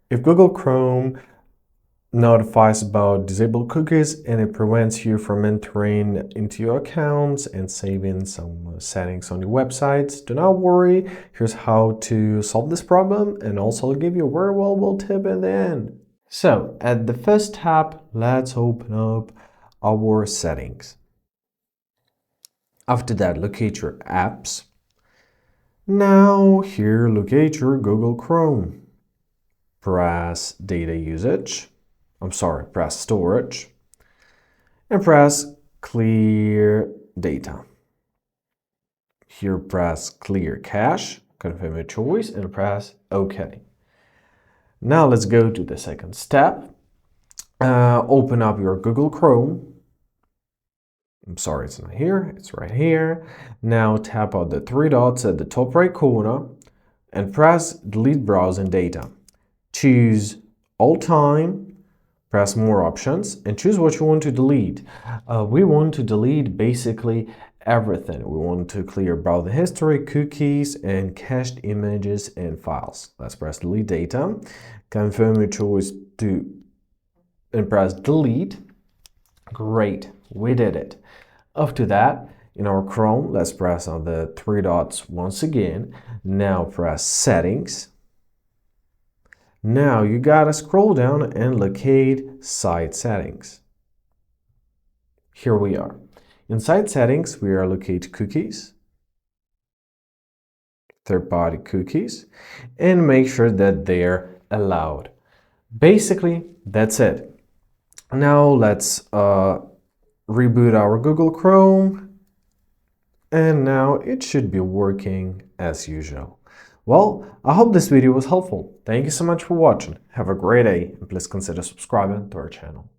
If Google Chrome notifies about disabled cookies and it prevents you from entering into your accounts and saving some settings on your websites, do not worry. Here's how to solve this problem, and also I'll give you a very valuable tip in the end. So at the first tab, let's open up our settings. After that, locate your apps. Now here, locate your Google Chrome. Press data usage. Press storage. And press clear data. Here, press clear cache, confirm your choice, and press OK. Now let's go to the second step. Open up your Google Chrome. It's not here, it's right here. Now tap on the three dots at the top right corner and press delete browsing data. Choose all time, press more options, and choose what you want to delete. We want to delete basically everything. We want to clear browser history, cookies, and cached images and files. Let's press delete data, confirm your choice and press delete. Great, we did it. After that, in our Chrome, let's press on the three dots once again. Now press settings. Now you gotta scroll down and locate site settings. Here we are. In site settings, we are locate cookies, third-party cookies, and make sure that they're allowed. Basically, that's it. Now let's reboot our Google Chrome, and now it should be working as usual. Well, I hope this video was helpful. Thank you so much for watching. Have a great day, and please consider subscribing to our channel.